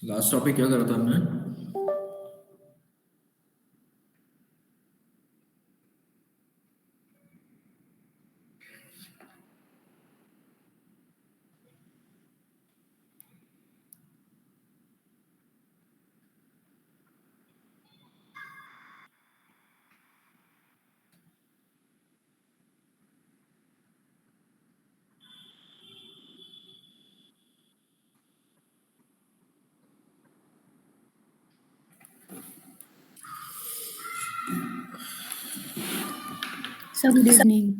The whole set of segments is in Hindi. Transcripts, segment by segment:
लास्ट टॉपिक क्या करा था हमने? Sir good evening.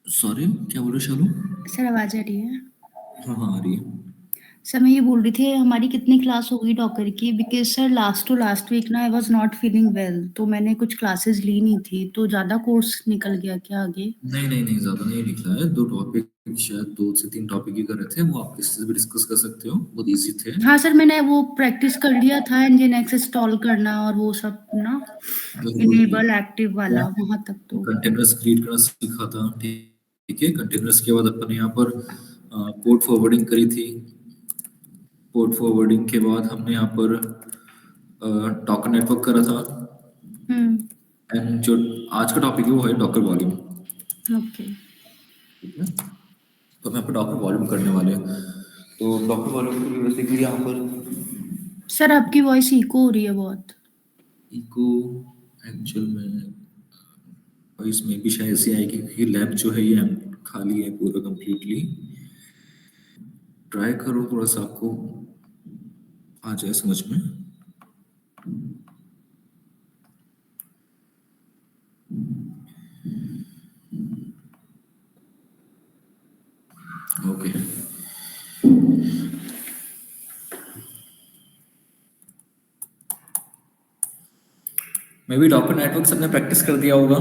सॉरी, क्या बोल रहे हो शालू? सर आवाज आ रही है? हाँ हाँ, आ रही है। सर मैं ये बोल रही थी हमारी कितनी क्लास हो गई डॉकर की, because sir last to last week ना I was not feeling well, तो मैंने कुछ क्लासेस ली नहीं थी, तो ज़्यादा कोर्स निकल गया क्या आगे? नहीं नहीं नहीं, ज्यादा नहीं निकला है। दो टॉपिक, शायद 2 से 3 टॉपिक ही कर रहे थे। वो आप किससे भी डिस्कस कर सकते हो, बहुत इजी थे। हाँ सर, मैंने वो प्रैक्टिस कर लिया था, nginx इंस्टॉल करना और वो सब ना, इनेबल एक्टिव वाला वहाँ तक तो। कंटेनर्स क्रिएट करना सीखा था, ठीक है। कंटेनर्स के बाद अपन ने यहाँ पर पोर्ट फॉरवर्डिंग करी थी। पोर्ट फॉरवर्डिंग के बाद हमने यहाँ पर डॉकर नेटवर्क करा था। हम्म। एंड जो आज का टॉपिक है वो है डॉकर वॉल्यूम, ओके। ठीक है। तो हम यहाँ पर डॉकर वॉल्यूम करने वाले हैं। तो डॉकर वॉल्यूम के लिए बेसिकली यहाँ पर सर आपकी वॉइस इको हो रही है बहुत। इको एक्चुअल में और इसमें भी शायद ऐसी आएगी क्योंकि लैब जो है ये खाली है पूरा कंप्लीटली। ट्राई करो थोड़ा सा आपको आ जाए समझ में। Okay, may be Docker network सबने प्रैक्टिस कर दिया होगा,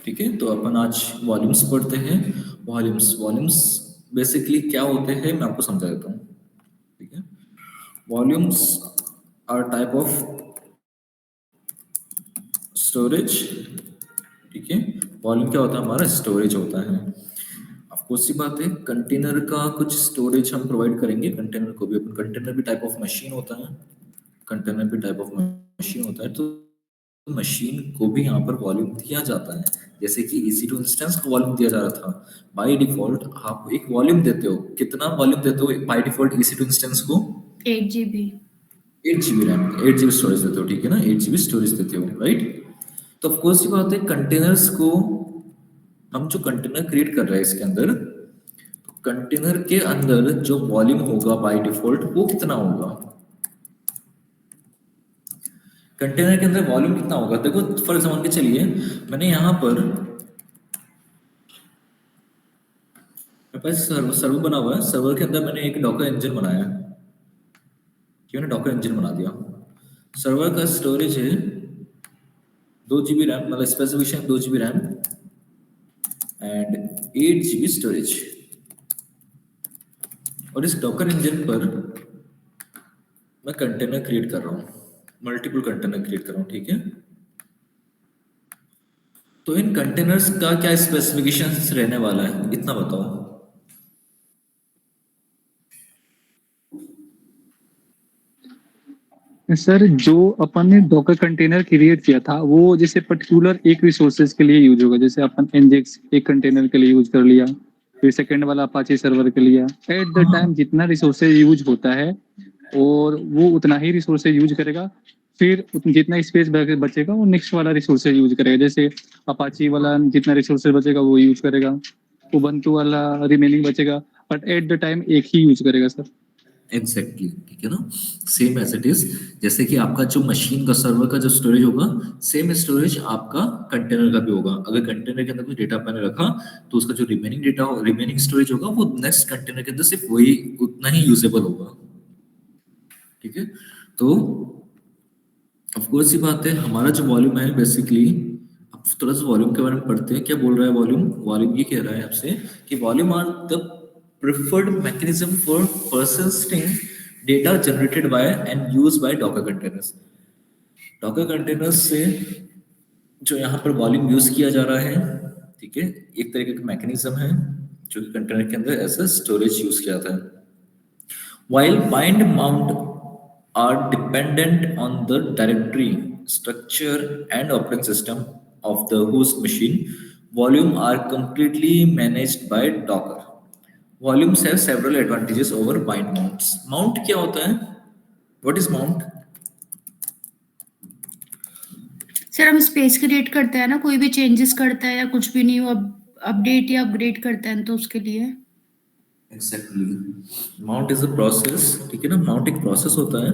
ठीक है। तो अपन आज वॉल्यूम्स पढ़ते हैं। वॉल्यूम्स वॉल्यूम्स बेसिकली क्या होते हैं मैं आपको समझा देता हूँ, ठीक है। Volumes are type of storage, ठीक है। वॉल्यूम क्या होता है? हमारा स्टोरेज होता है। ऑफकोर्स सी बात है, कंटेनर का कुछ स्टोरेज हम प्रोवाइड करेंगे। कंटेनर को भी अपन, कंटेनर भी टाइप ऑफ मशीन होता है। कंटेनर भी टाइप ऑफ मशीन होता है। तो मशीन को भी यहाँ पर वॉल्यूम दिया जाता है। जैसे कि EC2 इंस्टेंस को वॉल्यूम दिया जा रहा था। बाय डिफॉल्ट आप एक वॉल्यूम देते हो। कितना वॉल्यूम देते हो बाय डिफॉल्ट EC2 इंस्टेंस को? 8 GB। 8 GB RAM, 8 GB storage देते हो, ठीक है ना। 8 GB स्टोरेज देते हो, राइट। तो ऑफकोर्स ये बात है, कंटेनर्स को हम जो कंटेनर क्रिएट कर रहे हैं इसके अंदर, कंटेनर के अंदर जो वॉल्यूम होगा बाय डिफॉल्ट वो कितना होगा? कंटेनर के अंदर वॉल्यूम कितना होगा? देखो फॉर एग्जाम्पल के चलिए, मैंने यहाँ पर मेरे पास सर्वर सर्वर बना हुआ है। सर्वर के अंदर मैंने एक डॉकर इंजन बनाया, कि मैंने डॉकर इंजन बना दिया। सर्वर का स्टोरेज है 2 GB रैम, मतलब specification 2 GB RAM and 8 GB storage. और इस डॉकर इंजन पर मैं कंटेनर क्रिएट कर रहा हूँ, मल्टीपल कंटेनर क्रिएट कर रहा हूँ, ठीक है। तो इन कंटेनर्स का क्या स्पेसिफिकेशंस रहने वाला है, इतना बताओ। सर जो अपन ने डॉकर कंटेनर क्रिएट किया था वो जैसे पर्टिकुलर एक रिसोर्सेज के लिए यूज होगा। जैसे अपन एनजेक्स एक कंटेनर के लिए यूज कर लिया, फिर सेकंड वाला अपाचे सर्वर के लिए। एट द टाइम हाँ, जितना रिसोर्सेज यूज होता है और वो उतना ही रिसोर्सेज यूज करेगा। फिर जितना स्पेस बचेगा वो नेक्स्ट वाला रिसोर्सेज यूज करेगा। जैसे अपाची वाला जितना रिसोर्सेज बचेगा वो यूज करेगा, उबंटू वाला रिमेनिंग बचेगा, बट एट द टाइम एक ही यूज करेगा सर। एग्जैक्टली, ठीक है ना। Same as it is. जैसे कि आपका जो मशीन का सर्वर का जो स्टोरेज होगा, सेम स्टोरेज आपका कंटेनर का भी होगा। अगर कंटेनर के अंदर कोई डेटा आपने रखा, तो उसका जो रिमेनिंग डेटा, रिमेनिंग स्टोरेज होगा, वो नेक्स्ट कंटेनर के अंदर सिर्फ वही उतना ही यूजेबल होगा, ठीक है। तो ऑफ कोर्स ये बात है, हमारा जो वॉल्यूम है बेसिकली, अब थोड़ा सा वॉल्यूम के बारे में पढ़ते हैं। क्या बोल रहा है वॉल्यूम? वॉल्यूम ये कह रहा है आपसे कि volume are the preferred mechanism for persisting data generated by and used by Docker containers। Docker containers से जो यहाँ पर वॉल्यूम यूज किया जा रहा है, ठीक है, एक तरीके का मैकेनिज्म है जो कि कंटेनर के अंदर एज स्टोरेज यूज किया जाता है। while bind mount are dependent on the directory structure and operating system of the host machine, volume are completely managed by Docker. Volumes have several advantages over bind mounts. Mount क्या होता है? What is mount? सर हम स्पेस क्रिएट करते हैं ना, कोई भी चेंजेस करता है या कुछ भी न्यू अपडेट या अपग्रेड करते हैं तो उसके लिए Exactly. Mount is a process. ठीक है ना? Mount एक process होता है.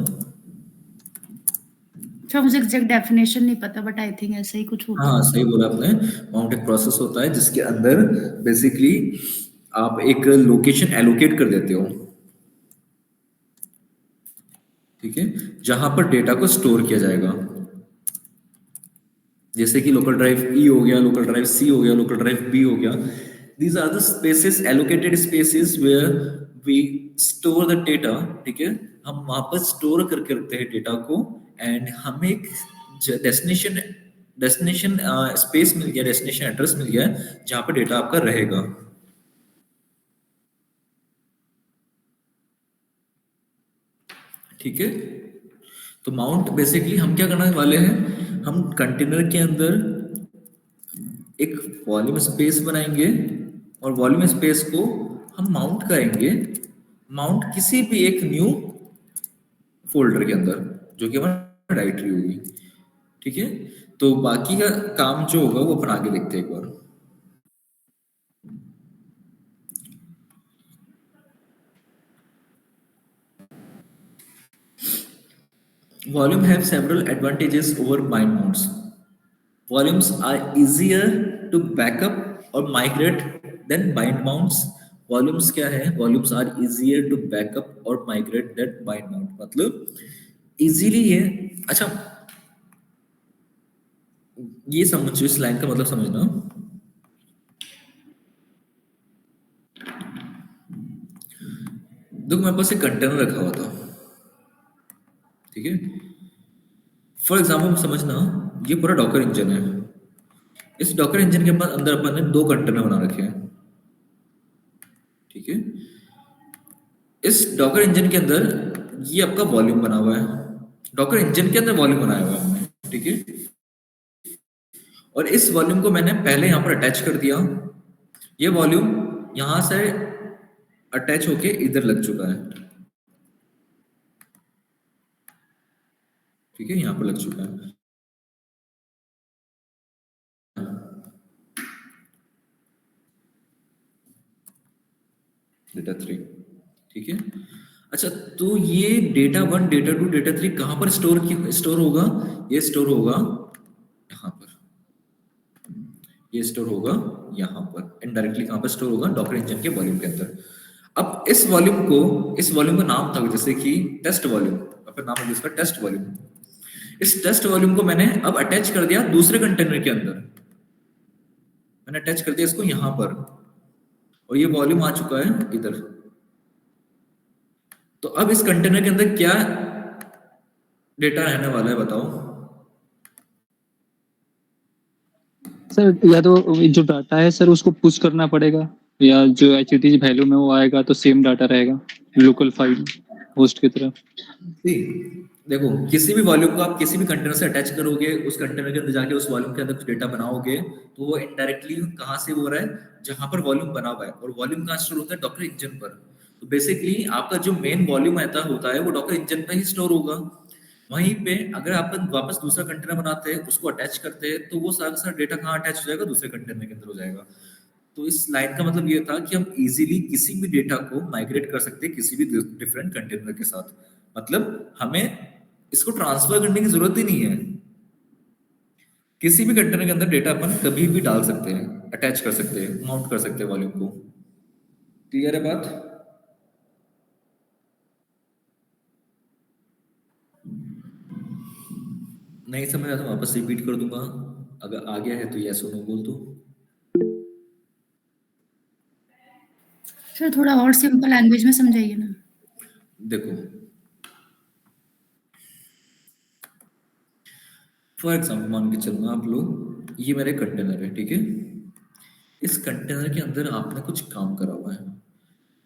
सर मुझे एग्जैक्ट डेफिनेशन नहीं पता बट आई थिंक ऐसा ही कुछ होता हाँ है। सही बोला आपने. माउंट एक प्रोसेस होता है जिसके अंदर बेसिकली आप एक लोकेशन एलोकेट कर देते हो, ठीक है, जहां पर डेटा को स्टोर किया जाएगा. जैसे कि लोकल ड्राइव ई हो गया, लोकल ड्राइव सी हो गया, लोकल ड्राइव बी हो गया. These are the spaces, allocated spaces where we store the data. ठीक है, हम वहां पर स्टोर करके रखते हैं डेटा को. एंड हमें एक डेस्टिनेशन डेस्टिनेशन स्पेस मिल गया, डेस्टिनेशन एड्रेस मिल गया जहां पर डेटा आपका रहेगा. ठीक है, तो माउंट बेसिकली हम क्या करने वाले हैं, हम कंटेनर के अंदर एक वॉल्यूम स्पेस बनाएंगे और वॉल्यूम स्पेस को हम माउंट करेंगे. माउंट किसी भी एक न्यू फोल्डर के अंदर जो कि हमारा डायरेक्टरी होगी. ठीक है, तो बाकी का काम जो होगा वो अपन आगे देखते हैं एक बार. Volume have several advantages over bind mounts. Volumes are easier to backup or migrate than bind mounts. Volumes क्या है? Volumes are easier to backup or migrate than bind mount. मतलब easily है. अच्छा, ये समझो, इस लाइन का मतलब समझना. देखो मेरे पास एक कंटेनर रखा हुआ था, ठीक है. फॉर एग्जाम्पल समझना, ये पूरा डॉकर इंजन है. इस डॉकर इंजन के अंदर अपन ने दो कंटेनर बना रखे हैं, ठीक है. इस डॉकर इंजन के अंदर ये आपका वॉल्यूम बना हुआ है. डॉकर इंजन के अंदर वॉल्यूम बनाया हुआ है हमने, ठीक है. और इस वॉल्यूम को मैंने पहले यहाँ पर अटैच कर दिया. ये वॉल्यूम यहां से अटैच होके इधर लग चुका है, ठीक है, यहाँ पर लग चुका है. डेटा 3, ठीक है. अच्छा, तो ये डेटा 1, डेटा 2, डेटा 3 कहां पर स्टोर होगा? ये स्टोर होगा यहाँ पर. ये स्टोर होगा यहाँ पर. इनडायरेक्टली कहां पर स्टोर होगा? डॉकर इंजन के वॉल्यूम के अंदर. अब इस वॉल्यूम का नाम था जैसे कि टेस्ट वॉल्यूम. अपन नाम है इसका टेस्ट वॉल्यूम. इस टेस्ट वॉल्यूम को मैंने अब अटैच कर दिया दूसरे कंटेनर के अंदर. मैंने अटैच कर दिया इसको यहाँ पर, और ये वॉल्यूम आ चुका है इधर. तो अब इस कंटेनर के अंदर क्या डेटा रहने वाला है बताओ? सर या तो जो डाटा है सर उसको पुश करना पड़ेगा, या जो HTTP वैल्यू में वो आएगा तो सेम डाटा रहेगा लोकल फाइल होस्ट की तरह. देखो, किसी भी वॉल्यूम को आप किसी भी कंटेनर से अटैच करोगे, उस कंटेनर के अंदर जाके उस वॉल्यूम के अंदर कुछ डेटा बनाओगे, तो वो इनडायरेक्टली कहाँ से हो रहा है? जहां पर वॉल्यूम बना हुआ है. और वॉल्यूम कहाँ स्टोर होता है? डॉकर इंजन पर. तो बेसिकली आपका जो मेन वॉल्यूम आता होता है वो डॉकर इंजन पर ही स्टोर होगा. वहीं पे अगर आप वापस दूसरा कंटेनर बनाते हैं, उसको अटैच करते हैं, तो वो सारा डेटा कहाँ अटैच हो जाएगा? दूसरे कंटेनर के अंदर हो जाएगा. तो इस लाइन का मतलब ये था कि हम इजीली किसी भी डेटा को माइग्रेट कर सकते हैं किसी भी डिफरेंट कंटेनर के साथ. मतलब हमें इसको ट्रांसफर करने की जरूरत ही नहीं है. किसी भी कंटेनर के अंदर डेटा अपन कभी भी डाल सकते हैं, अटैच कर सकते हैं, माउंट कर सकते हैं वॉल्यूम को. क्लियर है बात? नहीं समझ आया तो वापस रिपीट कर दूंगा. अगर आ गया है तो यस और नो बोल दो. सर थोड़ा और सिंपल लैंग्वेज में समझाइए ना. देखो, फॉर एग्जाम्पल मान के चलना आप लोग, ये मेरे कंटेनर है, ठीक है. इस कंटेनर के अंदर आपने कुछ काम करा हुआ है.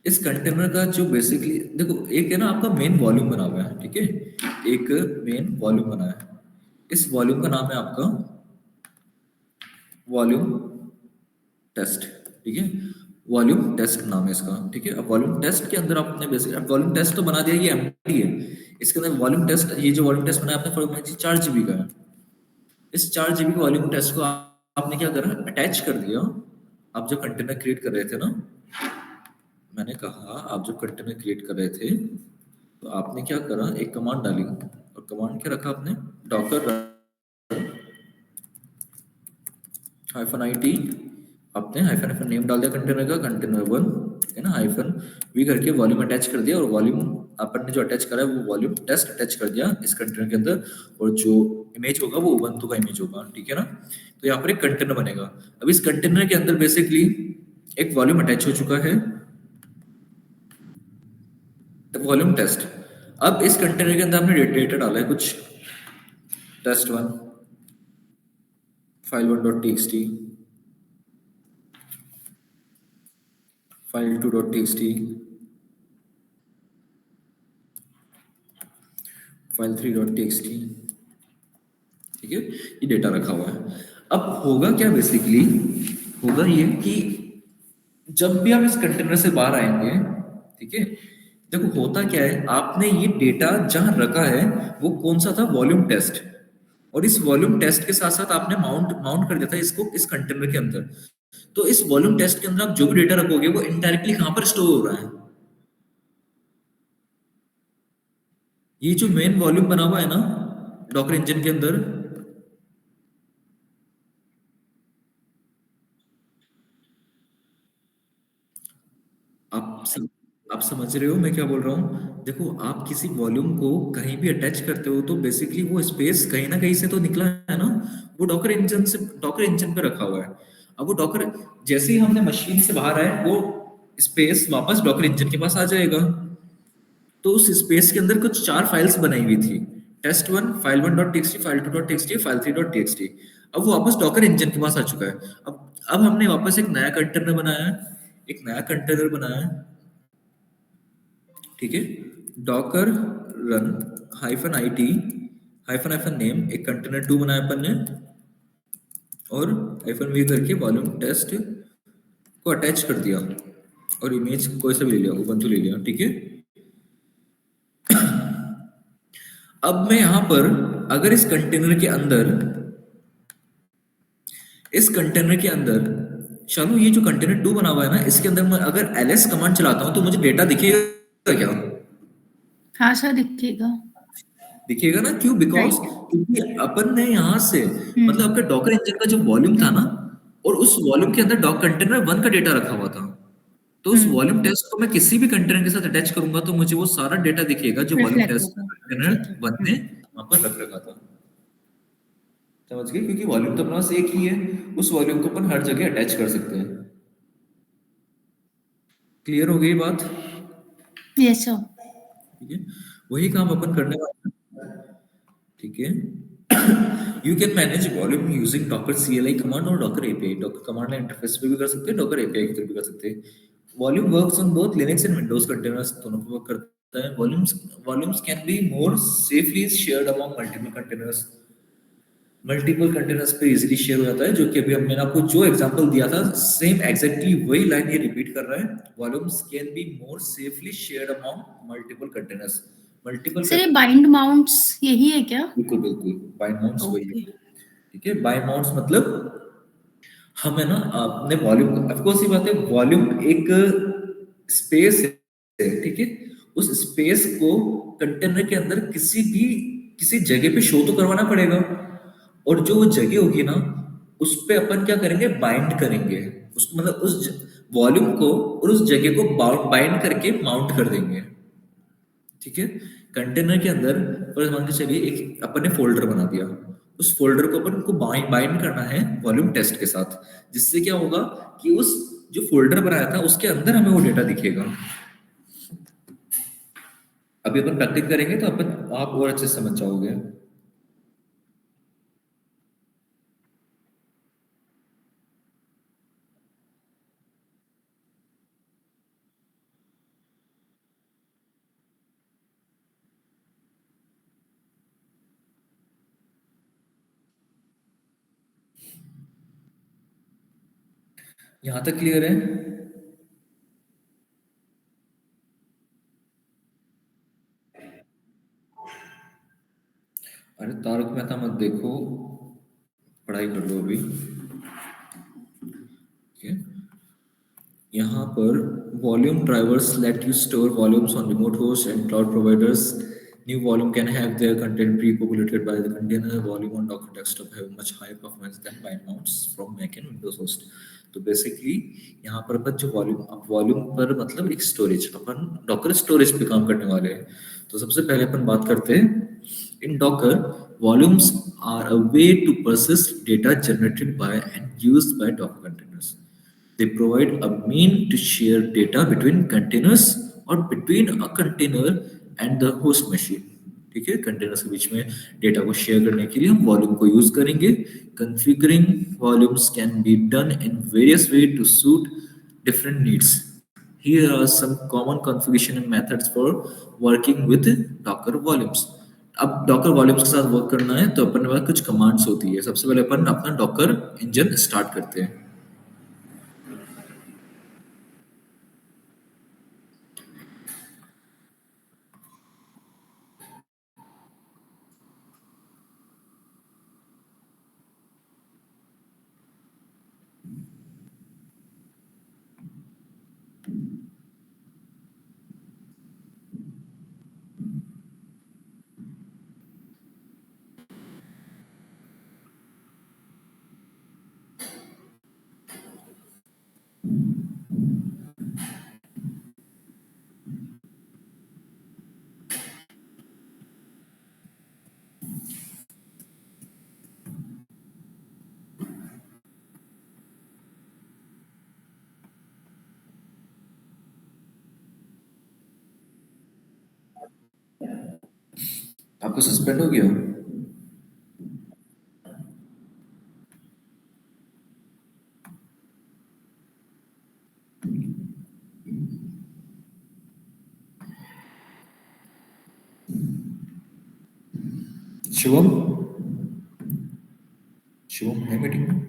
इस कंटेनर का जो बेसिकली देखो, एक है ना आपका मेन वॉल्यूम बना हुआ है, ठीक है, एक मेन वॉल्यूम बना है। इस वॉल्यूम का नाम है आपका वॉल्यूम टेस्ट, ठीक है, वॉल्यूम टेस्ट नाम है इसका, ठीक है। अब वॉल्यूम टेस्ट के अंदर आपने बेसिक, अब वॉल्यूम टेस्ट तो बना दिया, ये एम्प्टी है। इसके अंदर वॉल्यूम टेस्ट, ये जो वॉल्यूम टेस्ट बनाया आपने फॉर एग्जांपल 4 GB का है। इस 4 GB के वॉल्यूम टेस्ट को आपने क्या करा, अटैच कर दिया। आप जो कंटेनर क्रिएट कर रहे थे ना, मैंने कहा आप जो कंटेनर क्रिएट कर रहे थे, तो आपने क्या करा, एक कमांड डाली, और कमांड क्या रखा आपने, डॉकर हाइफन IT, आपने हाइफन हाइफन नेम डाल दिया कंटेनर का, कंटेनर 1 है ना, हाइफन V करके वॉल्यूम अटैच कर दिया, और वॉल्यूम अपन ने जो अटैच करा है वो वॉल्यूम टेस्ट अटैच कर दिया इस कंटेनर के अंदर, और जो इमेज होगा वो ubuntu का इमेज होगा, ठीक है ना। तो यहाँ पर एक कंटेनर बनेगा। अब इस कंटेनर के अंदर बेसिकली एक वॉल्यूम अटैच हो चुका है, वॉल्यूम टेस्ट। अब इस कंटेनर के अंदर हमने डेटा डाला है कुछ, test1 file1.txt, file2.txt, file3.txt, ठीक है, ये डेटा रखा हुआ है। अब होगा क्या बेसिकली, होगा ये कि जब भी आप इस कंटेनर से बाहर आएंगे, ठीक है, देखो होता क्या है, आपने ये डेटा जहां रखा है वो कौन सा था, वॉल्यूम टेस्ट, और इस वॉल्यूम टेस्ट के साथ साथ आपने माउंट माउंट कर दिया था इसको इस कंटेनर के अंदर। तो इस वॉल्यूम टेस्ट के अंदर आप जो भी डेटा रखोगे वो इनडायरेक्टली कहां पर स्टोर हो रहा है, ये जो मेन वॉल्यूम बना हुआ है ना डॉकर इंजन के अंदर, आप सम, आप समझ रहे हो मैं क्या बोल रहा हूँ। देखो आप किसी वॉल्यूम को कहीं भी अटैच करते हो तो बेसिकली वो स्पेस कहीं ना कहीं से तो निकला है ना, वो डॉकर इंजन से, डॉकर इंजन पे रखा हुआ है। अब वो डॉकर, जैसे ही हमने मशीन से बाहर आए वो स्पेस वापस डॉकर इंजन के पास आ जाएगा। तो उस स्पेस के अंदर कुछ 4 फाइल्स बनाई हुई थी, test1 file1.txt, file2.txt, file3.txt। अब वो वापस डॉकर इंजन के पास आ चुका है। अब हमने वापस एक नया कंटेनर बनाया है, एक नया कंटेनर बनाया है, ठीक है, Docker run hyphen IT hyphen hyphen name, एक कंटेनर 2 बनाया अपन ने, और हाइफन V करके वॉल्यूम टेस्ट को अटैच कर दिया, और इमेज कोई सा भी ले लिया, ubuntu ले लिया, ठीक है। अब मैं यहां पर अगर इस कंटेनर के अंदर, इस कंटेनर के अंदर चलो, ये जो कंटेनर 2 बना हुआ है ना, इसके अंदर मैं अगर ls कमांड चलाता हूं तो मुझे डेटा दिखेगा क्या, हाँ सर, दिखेगा। दिखेगा ना, क्यों, बिकॉज राइट। क्योंकि अपन ने यहाँ से, मतलब हम्म। आपका डॉकर इंजन का जो वॉल्यूम था ना, और उस वॉल्यूम के अंदर डॉक कंटेनर 1 का डेटा रखा हुआ था। तो उस हम्म। वॉल्यूम टेस्ट को मैं किसी भी कंटेनर के साथ अटैच करूंगा तो मुझे वो सारा डेटा दिखेगा जो वॉल्यूम रिफ्लेक्ट टेस्ट होगा। ठीक है। कंटेनर 1 ने वहां पर रख रखा था। समझ गए, क्योंकि वॉल्यूम तो अपना पास एक ही है, उस वॉल्यूम को अपन हर जगह अटैच कर सकते हैं। क्लियर हो गई बात, यस सर। ठीक है, वही काम अपन करने वाले हैं, ठीक है। You can manage volume using docker CLI command और docker API। Docker command line interface पे भी कर सकते हैं, डॉकर API के थ्रू भी कर सकते हैं। Volume works on both Linux and Windows containers, दोनों पे वर्क करता है। Volumes can be more safely shared among multiple containers, multiple containers पे इजीली शेयर हो जाता है, जो कि अभी हमने आपको जो एग्जांपल दिया था सेम एग्जैक्टली वही लाइन ये रिपीट कर रहा है। Volumes can be more safely shared among multiple containers, multiple, sir ये बाइंड माउंट्स यही है क्या? बिल्कुल बिल्कुल, बाय माउंट्स वही ओके। है, ठीक है। बाय माउंट्स मतलब हम है ना, आपने वॉल्यूम, ऑफ कोर्स ये बात है, वॉल्यूम एक स्पेस है, ठीक है, उस स्पेस को कंटेनर के अंदर किसी जगह पे शो तो करवाना पड़ेगा, और जो वो जगह होगी ना उस पे अपन क्या करेंगे, बाइंड करेंगे, उस मतलब उस वॉल्यूम को और उस जगह को बाइंड करके माउंट कर देंगे, ठीक है। कंटेनर के अंदर पर मान के चलिए एक अपन ने फोल्डर बना दिया, उस फोल्डर को अपन को बाइंड करना है वॉल्यूम टेस्ट के साथ, जिससे क्या होगा कि उस जो फोल्डर बनाया था उसके अंदर हमें वो डेटा दिखेगा। अभी अपन प्रैक्टिस करेंगे तो अपन आप और अच्छे से समझ जाओगे। यहाँ तक क्लियर है? अरे तारक मेहता मत देखो, पढ़ाई कर लो अभी। ठीक है, यहाँ पर volume drivers let you store volumes on remote hosts and cloud providers. New volume can have their content pre-populated by the container. Volume on Docker desktop have much higher performance than bind mounts from Mac and Windows host. तो बेसिकली यहाँ पर अपन जो वॉल्यूम, अब वॉल्यूम पर मतलब एक स्टोरेज, अपन डॉकर स्टोरेज पे काम करने वाले हैं। तो सबसे पहले अपन बात करते हैं in docker, volumes are a way to persist data generated by and used by Docker containers. They provide a mean to share data between containers और between a container and the host machine. ठीक है, कंटेनर्स के बीच में डेटा को शेयर करने के लिए हम वॉल्यूम को यूज करेंगे। Configuring volumes can be done in various way to suit different needs. Here are some common configuration and methods for working with Docker volumes. अब डॉकर वॉल्यूम्स के साथ वर्क करना है तो अपन के पास कुछ कमांड्स होती है। सबसे पहले अपन अपना डॉकर इंजन स्टार्ट करते हैं। आपको सस्पेंड हो गया? शिवम, शिवम है मीटिंग में?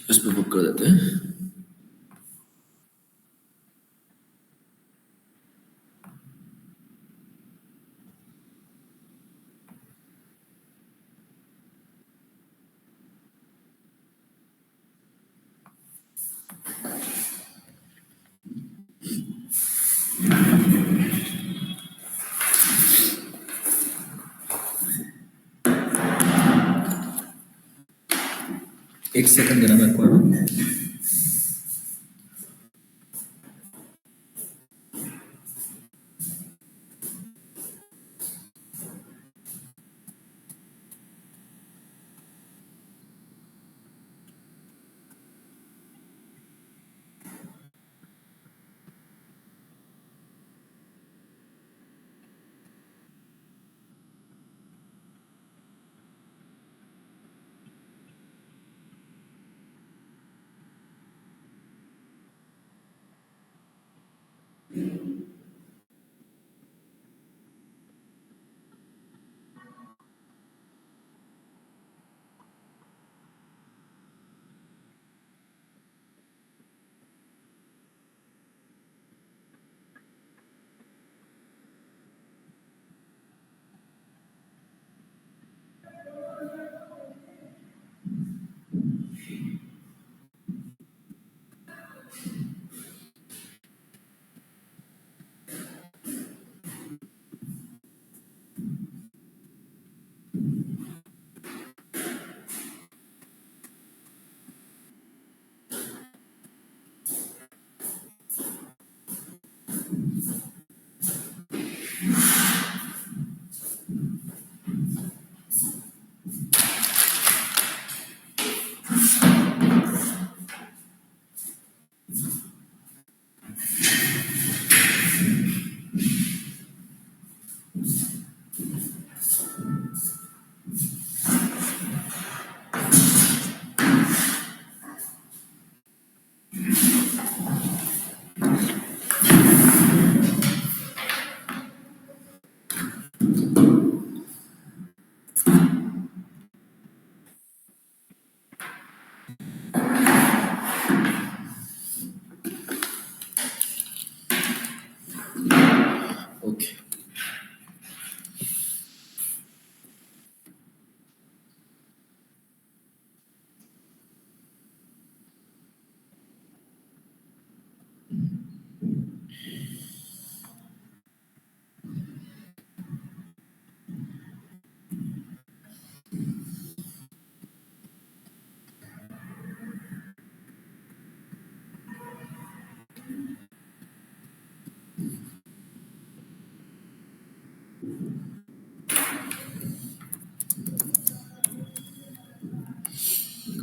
इस पे बुक कर देते हैं। एक सेकंड देना मेरे को ना।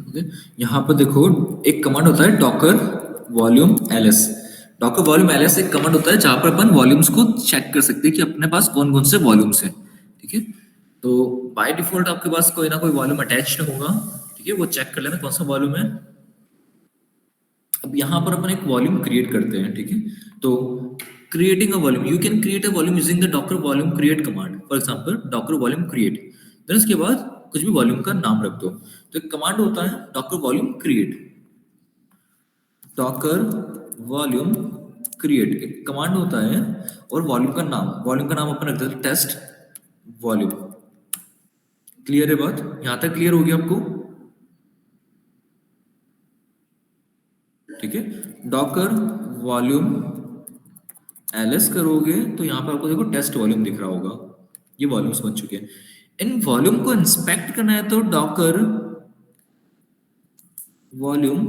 ओके, यहाँ पर देखो एक कमांड होता है Docker volume ls। Docker volume ls एक कमांड होता है जहां पर अपन वॉल्यूम्स को चेक कर सकते हैं कि अपने पास कौन कौन से वॉल्यूम्स हैं। ठीक है, तो बाय डिफॉल्ट आपके पास कोई ना कोई वॉल्यूम अटैच्ड होगा। ठीक है, वो चेक कर लेना कौन सा वॉल्यूम है। अब यहाँ पर अपन एक वॉल्यूम क्रिएट करते हैं। ठीक है, तो creating a volume, you can create a volume using the Docker volume create command. For example Docker volume create, then उसके बाद कुछ भी वॉल्यूम का नाम रख दो। तो एक कमांड होता है Docker volume create, Docker volume create एक कमांड होता है, और वॉल्यूम का नाम अपन रख देते हैं टेस्ट वॉल्यूम। क्लियर है बात, यहां तक क्लियर होगी आपको? ठीक है, डॉकर वॉल्यूम ls करोगे तो यहाँ पर आपको देखो टेस्ट वॉल्यूम दिख रहा होगा, ये वॉल्यूम्स बन चुके हैं। इन वॉल्यूम को इंस्पेक्ट करना है तो डॉकर वॉल्यूम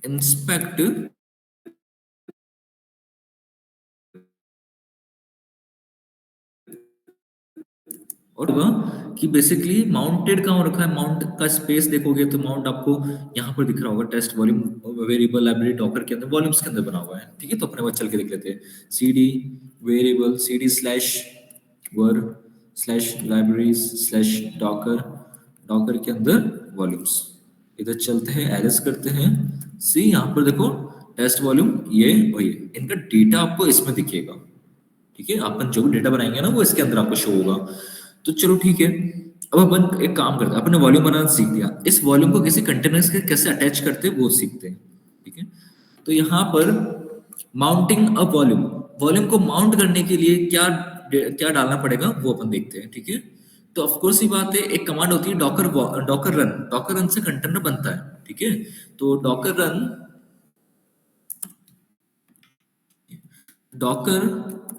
इंस्पेक्ट, और कि बेसिकली माउंटेड कहाँ हो रखा है, माउंट का स्पेस देखोगे तो माउंट आपको यहाँ पर दिख रहा होगा test volume variable library Docker के अंदर वॉल्यूम्स के अंदर बना हुआ है। ठीक है, तो अपने बात चल के देख लेते हैं। cd variable cd slash var slash libraries slash Docker, Docker के अंदर वॉल्यूम्स। इधर चलते हैं एलिस करते हैं, सी यहाँ पर देखो टेस्ट वॉल्यूम ये वही, इनका डेटा आपको इसमें दिखेगा। ठीक है, अपन जो भी डेटा बनाएंगे ना वो इसके अंदर आपको शो होगा। तो चलो ठीक है, अब अपन एक काम करते हैं, अपन ने वॉल्यूम बनाना सीख लिया, इस वॉल्यूम को किसी कंटेनर्स के कैसे अटैच करते हैं वो सीखते हैं। ठीक है, तो यहाँ पर माउंटिंग अ वॉल्यूम, वॉल्यूम को माउंट करने के लिए क्या क्या डालना पड़ेगा वो अपन देखते हैं। ठीक है, तो ऑफ कोर्स ही बात है, एक कमांड होती है डॉकर डॉकर रन से कंटेनर बनता है। ठीक है, तो डॉकर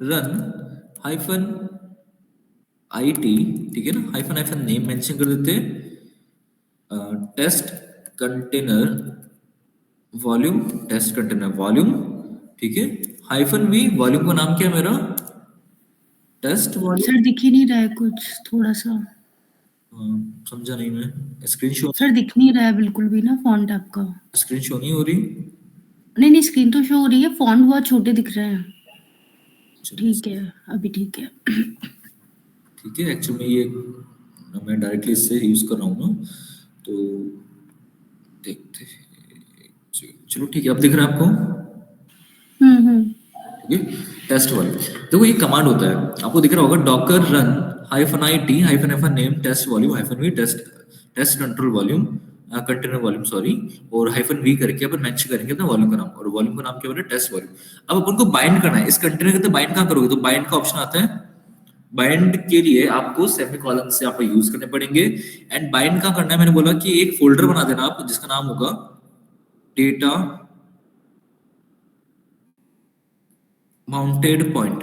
रन हाइफन IT, ठीक है ना, हाइफन हाइफन नेम मेंशन कर देते हैं, टेस्ट कंटेनर वॉल्यूम। ठीक है, हाइफन V, वॉल्यूम का नाम क्या है मेरा, टेस्ट वॉल्यूम। सर दिख ही नहीं रहा है कुछ, थोड़ा सा समझा नहीं मैं, स्क्रीन शो, सर दिख नहीं रहा है बिल्कुल भी ना फॉन्ट आपका। स्क्रीन शो नहीं हो रही? नहीं स्क्रीन तो शो हो रही है, फॉन्ट बहुत छोटे दिख रहे हैं। चलो, ठीक है, अभी ठीक है। ठीक है, एक्चुअली ये मैं डायरेक्टली इससे यूज कर रहा हूँ ना, तो देखते हैं। चलो ठीक है, अब दिख रहा है आपको? ठीक है, टेस्ट वॉल्यूम, देखो ये कमांड होता है, आपको दिख रहा होगा Docker run hyphen IT hyphen hyphen name test volume hyphen V test control volume container volume sorry, और हाइफन V करके अपन मेंशन करेंगे अपना वॉल्यूम का नाम, और वॉल्यूम का नाम क्या बोले, टेस्ट वॉल्यूम। अब अपन को बाइंड करना है इस कंटेनर के अंदर, बाइंड कहाँ करोगे, तो बाइंड का ऑप्शन आता है। बाइंड के लिए आपको सेमीकोलन से आप यूज करने पड़ेंगे। एंड बाइंड कहाँ करना है, मैंने बोला कि एक फोल्डर बना देना आप जिसका नाम होगा डेटा माउंटेड पॉइंट।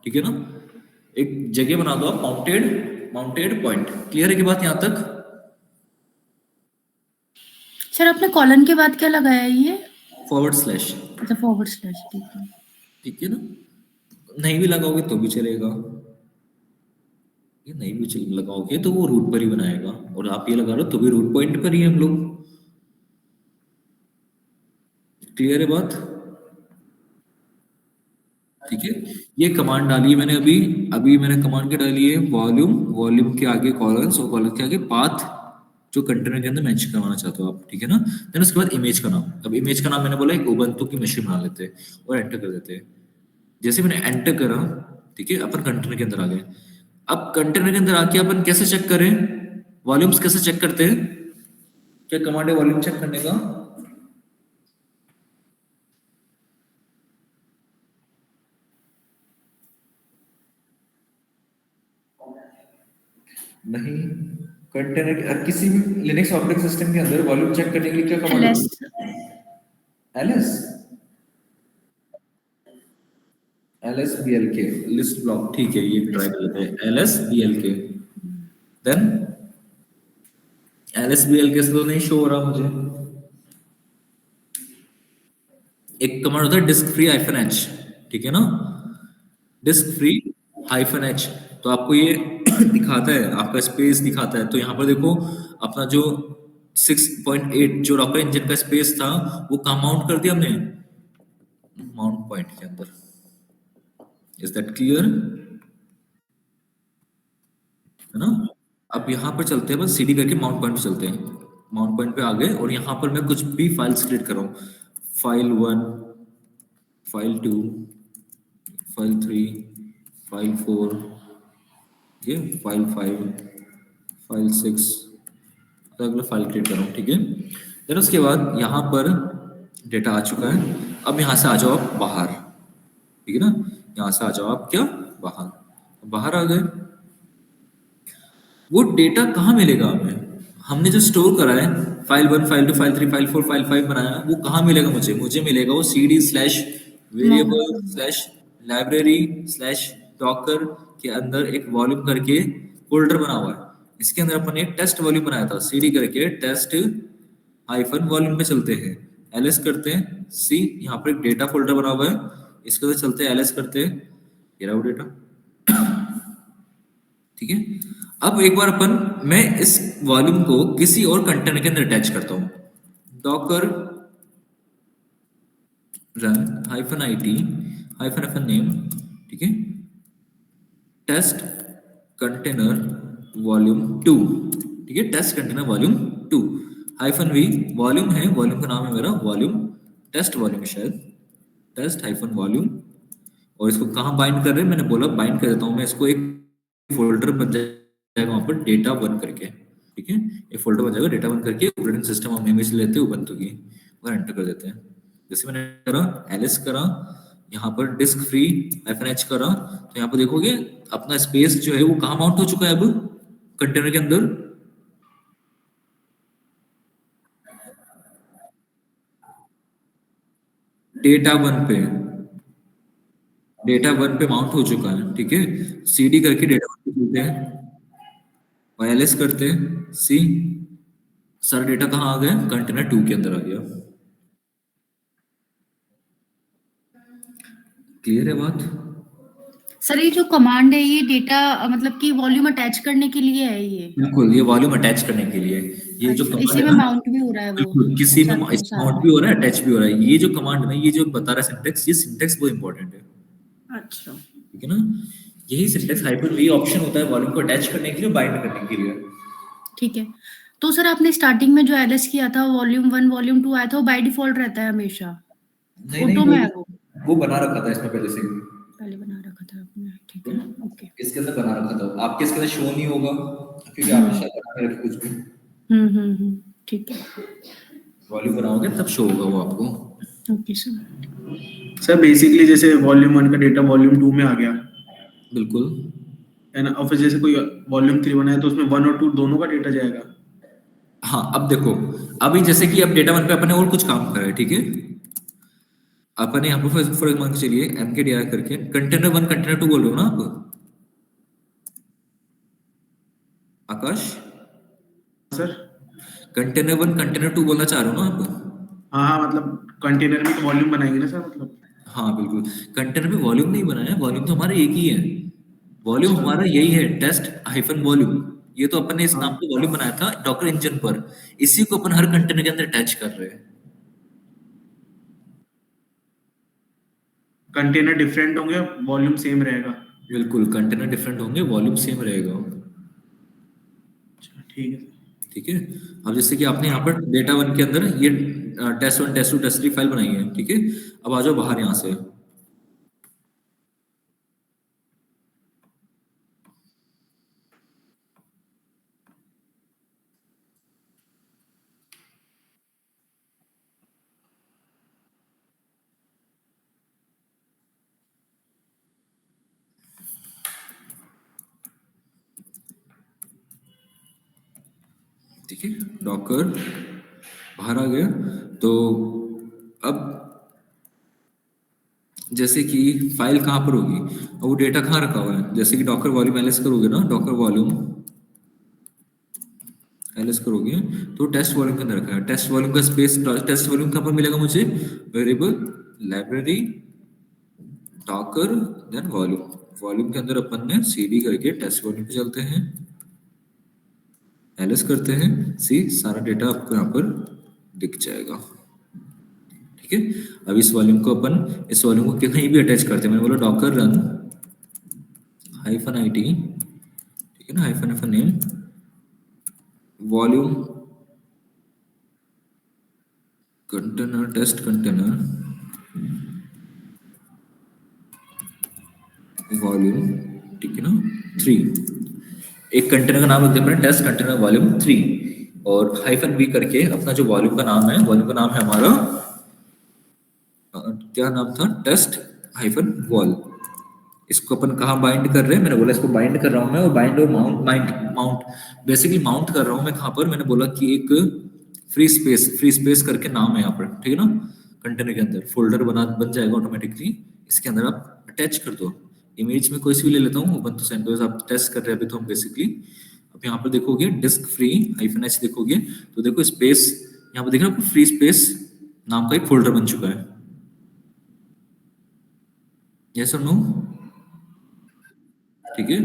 ठीक है ना, एक जगह बना दो आप माउंटेड पॉइंट। क्लियर है की बात यहां तक? सर आपने कॉलन के बाद क्या लगाया है ये? /। अच्छा /, ठीक है। ठीक है ना, नहीं भी लगाओगे तो भी चलेगा, ये नहीं भी लगाओगे तो वो रूट पर ही बनाएगा, और आप ये लगा रहे हो तो भी रूट पॉइंट पर ही हम लोग। क्लियर है बात? ठीक है, ये कमांड डाली है मैंने अभी मैंने कमांड के डाली है वॉल्यूम के आगे कॉलम्स, और कॉलम के आगे पाथ जो कंटेनर के अंदर मेंशन करवाना चाहते हो आप। ठीक है ना, देन उसके बाद इमेज का नाम, अब इमेज का नाम मैंने बोला एक उबंटू की मशीन बना लेते हैं और एंटर कर देते हैं। जैसे मैंने एंटर करा, ठीक है, अपन कंटेनर के अंदर आ गए। अब कंटेनर के अंदर आके अपन कैसे चेक करें वॉल्यूम्स, कैसे चेक करते हैं, क्या कमांड है वॉल्यूम चेक करने का? नहीं, कंटेनर किसी भी लिनक्स ऑपरेटिंग सिस्टम के अंदर वॉल्यूम चेक करने के लिए क्या कमांड है? lsblk list block. ठीक है, ये ट्राई कर लेते हैं lsblk, देन lsblk से तो नहीं शो हो रहा मुझे। एक कमांड होता है डिस्क फ्री -h, ठीक है ना, डिस्क फ्री -h। तो आपको ये दिखाता है, आपका स्पेस दिखाता है। तो यहाँ पर देखो अपना जो 6.8 जो डॉकर इंजन का स्पेस था वो कहाँ माउंट कर दिया हमने, माउंट पॉइंट के अंदर। इज दैट क्लियर, है ना? अब यहाँ पर चलते हैं, बस सीडी करके माउंट पॉइंट पे चलते हैं। माउंट पॉइंट पे आ गए और यहाँ पर मैं कुछ भी फाइल्स क्रिएट कर रहा हूँ, फाइल 1, फाइल 2, फाइल 3, फाइल 4, ये फाइल 5, फाइल 6, अलग अलग फाइल क्रिएट कर रहा हूँ, ठीक है। देन उसके बाद यहाँ पर डेटा आ चुका है। अब यहाँ से आ जाओ आप बाहर, ठीक है ना? यहाँ से आ जाओ आप क्या, बाहर। बाहर आ गए, वो डेटा कहाँ मिलेगा हमें? हमने जो स्टोर करा है file 1, file 2, file 3, file 4, file 5 बनाया, वो कहाँ मिलेगा मुझे? मुझे मिलेगा वो cd slash variable slash library slash Docker के अंदर एक वॉल्यूम करके फोल्डर बना हुआ है। इसके अंदर अपन एक टेस्ट वॉल्यूम बनाया था, cd करके टेस्ट हाइफन वॉल्यूम पे चलते हैं, ls करते हैं, सी यहाँ पर एक डेटा फोल्डर बना हुआ है, इसके अंदर चलते हैं, ls करते हैं, ये रहा वो डेटा, ठीक है। अब एक बार अपन, मैं इस वॉल्यूम को किसी और कंटेनर के अंदर अटैच करता हूं, docker run hyphen IT hyphen FN name, ठीक है, टेस्ट कंटेनर वॉल्यूम 2, ठीक है, test container volume 2 hyphen V, volume है, वॉल्यूम का नाम है मेरा वॉल्यूम, टेस्ट वॉल्यूम शायद, टेस्ट हाइफन वॉल्यूम। और इसको कहाँ बाइंड कर रहे हैं, मैंने बोला बाइंड कर देता हूं मैं इसको, एक फोल्डर बन जाएगा वहां पर डेटा 1 करके, ठीक है, ये फोल्डर बन जाएगा डेटा 1 करके। ऑपरेटिंग सिस्टम हम इमेज लेते हैं उबंटू की, और एंटर कर देते हैं। जैसे मैंने करा, ls करा, यहाँ पर डिस्क फ्री -h करा, तो यहाँ पर देखोगे अपना स्पेस जो है वो कहाँ माउंट हो चुका है अब कंटेनर के अंदर, डेटा 1 पे, डेटा 1 पे माउंट हो चुका है, ठीक है। cd करके डेटा 1 पे चलते हैं, ls करते हैं, सी सारा डेटा कहाँ आ गया, कंटेनर 2 के अंदर आ गया। क्लियर है बात? सर ये जो कमांड है ये डेटा मतलब कि वॉल्यूम अटैच करने के लिए है ये? बिल्कुल, ये वॉल्यूम अटैच करने के लिए, ये जो अच्छा, कमांड इसी है में ना, माउंट भी हो रहा है वो? बिल्कुल किसी में सब साथ माउंट भी हो रहा है, अटैच भी हो रहा है। ये जो कमांड है ना, ये जो बता रहा है सिंटेक्स, ये सिंटेक्स बहुत इंपॉर्टेंट है, अच्छा, ठीक है ना? यही सिंटेक्स हाइपन V ऑप्शन होता है वॉल्यूम को अटैच करने के लिए, बाइंड करने के लिए। ठीक है। तो सर आपने स्टार्टिंग में जो ls किया था, वॉल्यूम 1 वॉल्यूम 2 आया था, वो बाय डिफॉल्ट रहता है हमेशा, नहीं ऑटो में है वो बना रखा था इसमें पहले से ही, पहले बना रखा था आपने, ठीक है, ओके। इसके अंदर बना रखा था, आपके इसके अंदर शो नहीं होगा क्योंकि आपने शायद बना के रखा कुछ भी, ठीक है, वॉल्यूम बनाओगे तब शो होगा वो आपको। Okay sir. सर बेसिकली जैसे वॉल्यूम 1 का डेटा वॉल्यूम 2 में आ गया, बिल्कुल, है ना, और फिर जैसे कोई वॉल्यूम 3 बनाया तो उसमें 1 और 2 दोनों का डेटा जाएगा। हाँ अब देखो, अभी जैसे कि अब डेटा 1 पे अपने और कुछ काम कर रहे हैं, ठीक है, अपने यहाँ पर फॉर एग्जाम्पल चलिए mkdir करके कंटेनर 1 कंटेनर 2 बोल रहे हो ना आप आकाश? सर कंटेनर 1 कंटेनर 2 बोलना चाह रहे हो ना आप? हाँ, मतलब कंटेनर में तो वॉल्यूम बनाएंगे ना सर, मतलब। हाँ बिल्कुल, कंटेनर में वॉल्यूम नहीं बनाया है, वॉल्यूम तो हमारा एक ही है, वॉल्यूम हमारा यही है, टेस्ट हाइफन वॉल्यूम। ये तो अपन ने इस नाम पे वॉल्यूम बनाया था डॉकर इंजन पर, इसी को अपन हर कंटेनर के अंदर अटैच कर रहे हैं। कंटेनर डिफरेंट होंगे, वॉल्यूम सेम रहेगा। बिल्कुल, कंटेनर डिफरेंट होंगे, वॉल्यूम सेम रहेगा, ठीक है। ठीक है। अब जैसे कि आपने यहाँ पर डेटा 1 के अंदर ये टेस्ट 1 टेस्ट 2 टेस्ट 3 फाइल बनाई है, ठीक है। अब आ जाओ बाहर यहाँ से, ठीक है, डॉकर बाहर आ गया। तो अब जैसे कि फाइल कहाँ पर होगी और वो डेटा कहाँ रखा हुआ है, जैसे कि डॉकर वॉल्यूम ls करोगे ना, डॉकर वॉल्यूम ls करोगे तो टेस्ट वॉल्यूम के अंदर रखा है, टेस्ट वॉल्यूम का स्पेस, टेस्ट वॉल्यूम कहाँ पर मिलेगा मुझे, variable library docker then volume, volume के अंदर अपन ने cd करके टेस्ट वॉल्यूम पे चलते हैं, ls करते हैं, सी सारा डेटा आपको यहाँ पर दिख जाएगा। ठीक है, अब इस वॉल्यूम को कहीं भी अटैच करते हैं। मैंने बोला डॉकर रन -it, ठीक है ना, hyphen name volume container test container volume, ठीक है ना 3। एक कंटेनर का नाम रख देते हैं टेस्ट कंटेनर वॉल्यूम 3 और -v करके अपना जो वॉल्यूम का नाम है, वॉल्यूम का नाम है हमारा क्या नाम था, टेस्ट -वॉल। इसको अपन कहाँ बाइंड कर रहे हैं, मैंने बोला इसको बाइंड कर रहा हूँ मैं, और बाइंड और माउंट बेसिकली माउंट कर रहा हूँ मैं कहाँ पर, मैंने बोला कि एक फ्री स्पेस करके नाम है यहाँ पर, ठीक है ना। कंटेनर के अंदर फोल्डर बन जाएगा ऑटोमेटिकली, इसके अंदर आप अटैच कर दो। इमेज में कोई सी भी ले लेता हूँ, ओपन तो सेंटोस आप टेस्ट कर रहे हैं अभी तो हम बेसिकली। अब यहाँ पर देखोगे डिस्क फ्री -h देखोगे तो देखो स्पेस यहाँ पर दिख रहा है आपको, फ्री स्पेस नाम का एक फोल्डर बन चुका है। यस और नो? ठीक है,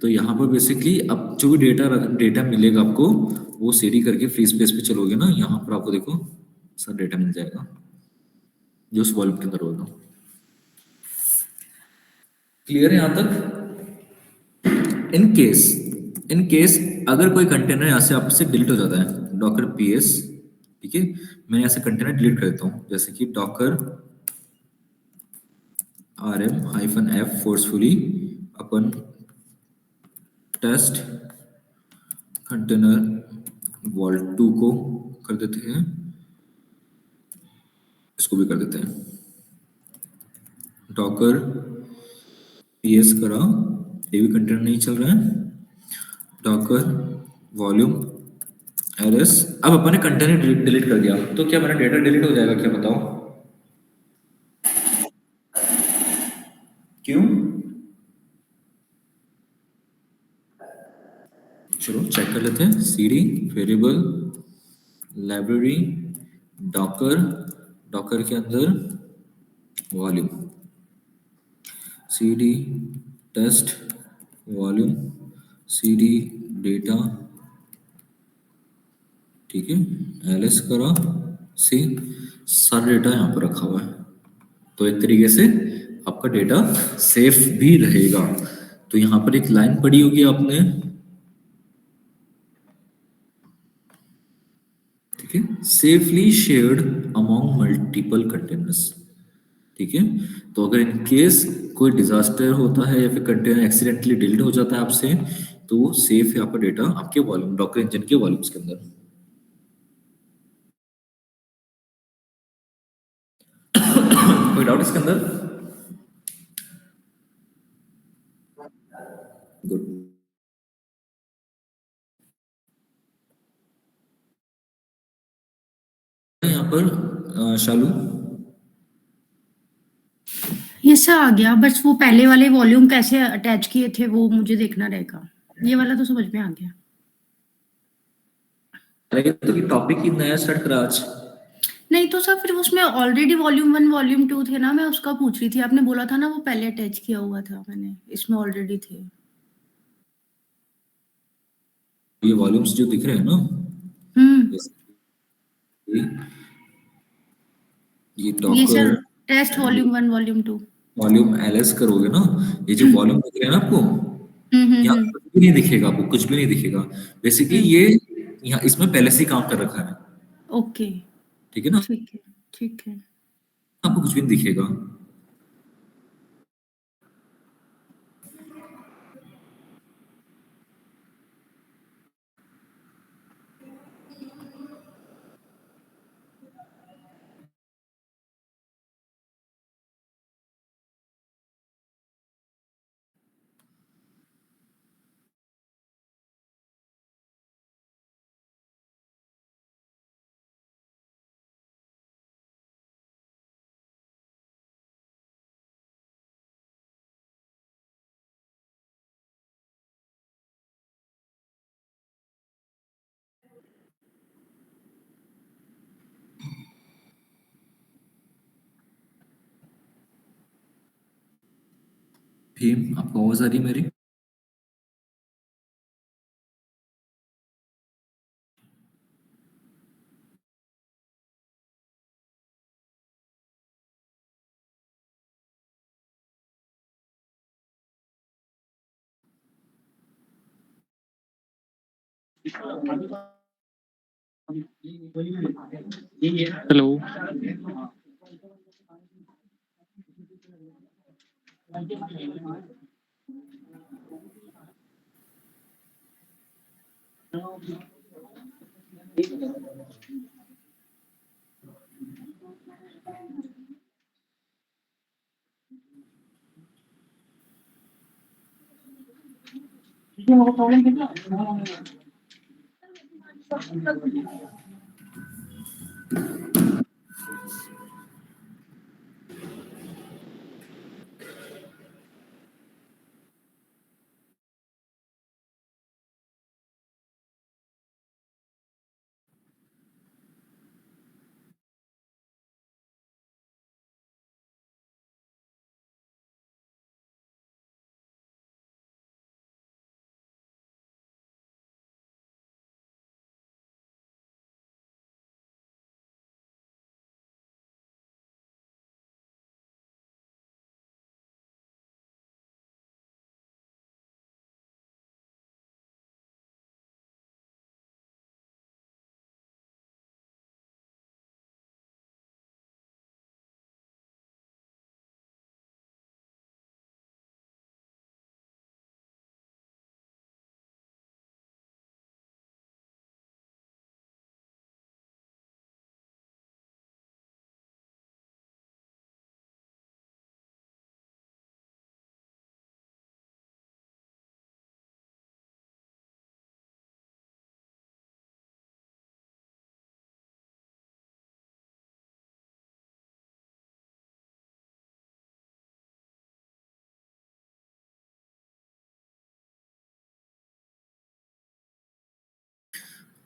तो यहाँ पर बेसिकली अब जो भी डेटा मिलेगा आपको, वो सीडी करके फ्री स्पेस पे चलोगे ना, यहाँ पर आपको देखो सब डेटा मिल जाएगा जो उस वॉल्यूम के अंदर होगा। क्लियर है यहाँ तक? इन केस अगर कोई कंटेनर यहाँ से आपसे डिलीट हो जाता है, डॉकर ps, ठीक है, मैं यहाँ से कंटेनर डिलीट कर देता हूँ, जैसे कि डॉकर rm-f फोर्सफुली अपन टेस्ट कंटेनर वॉल 2 को कर देते हैं, इसको भी कर देते हैं डॉकर ps करा, ये भी कंटेनर नहीं चल रहा है, डॉकर वॉल्यूम ls। अब अपन ने कंटेनर डिलीट कर दिया, तो क्या मेरा डेटा डिलीट हो जाएगा क्या, बताओ क्यों? चलो चेक कर लेते हैं। cd वेरिएबल लाइब्रेरी डॉकर के अंदर volume, cd test volume, cd data, ठीक है, ls करा, सी सारा डेटा यहाँ पर रखा हुआ है। तो एक तरीके से आपका डेटा सेफ भी रहेगा। तो यहाँ पर एक लाइन पढ़ी होगी आपने, ठीक है, safely shared among multiple containers. ठीक है, तो अगर इन केस कोई डिजास्टर होता है या फिर कंटेनर एक्सीडेंटली डिलीट हो जाता है आपसे, तो वो सेफ है आपका डेटा आपके वॉल्यूम, डॉकर इंजन के वॉल्यूम्स के अंदर। कोई डाउट इसके अंदर? गुड। यहाँ पर शालू, ये सर आ गया, बस वो पहले वाले वॉल्यूम कैसे अटैच किए थे वो मुझे देखना रहेगा। ये वाला तो समझ में आ गया। तो टॉपिक ही नया स्टार्ट करा आज। नहीं तो सर फिर उसमें ऑलरेडी वॉल्यूम 1 वॉल्यूम 2 थे ना, मैं उसका पूछ रही थी। आपने बोला था ना वो पहले अटैच किया हुआ था, मैंने इसमें ऑलरेडी थे। ये वॉल्यूम्स जो दिख रहे हैं ना, हम्म, ये ये docker sir test volume 1 volume 2। Volume ls करोगे ना, ये जो वॉल्यूम दिख रहे हैं ना आपको, यहाँ हम्म। कुछ भी नहीं दिखेगा आपको, कुछ भी नहीं दिखेगा। बेसिकली ये यहाँ इसमें पहले से ही काम कर रखा है, ओके, ठीक है ना, ठीक है, ठीक है। आपको कुछ भी नहीं दिखेगा। भीम, आपको आवाज आ रही है मेरी? हेलो।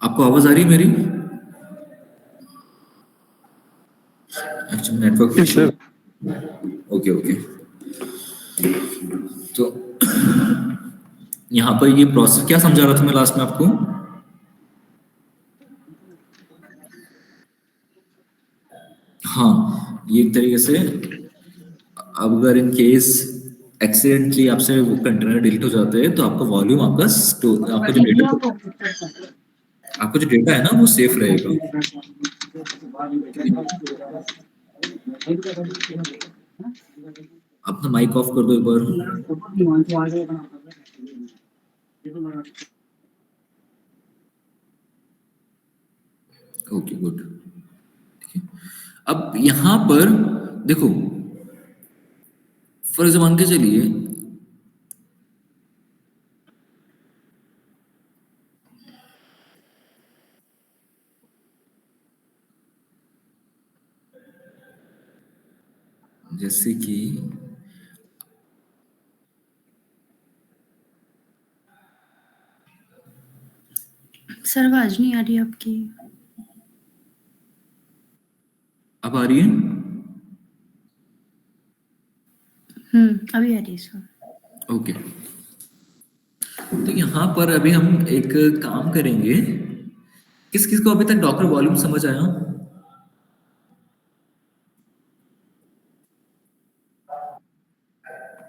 आपको आवाज आ रही है मेरी? Actually network yes issue. Sir. Okay okay. तो यहाँ पर ये प्रोसेस क्या समझा रहा था मैं लास्ट में आपको? हाँ, ये एक तरीके से अगर इन केस एक्सीडेंटली आपसे वो कंटेनर डिलीट हो जाते हैं तो आपका वॉल्यूम, आपका जो डेटा है ना वो सेफ रहेगा। अपना माइक ऑफ कर दो एक बार। Okay good. ठीक है, अब यहाँ पर देखो, फर्ज मान के चलिए जैसे कि सर आवाज नहीं आ रही आपकी। अब आ रही है? अभी आ रही है सर। ओके, तो यहाँ पर अभी हम एक काम करेंगे। किस किस को अभी तक डॉक्टर वॉल्यूम समझ आया?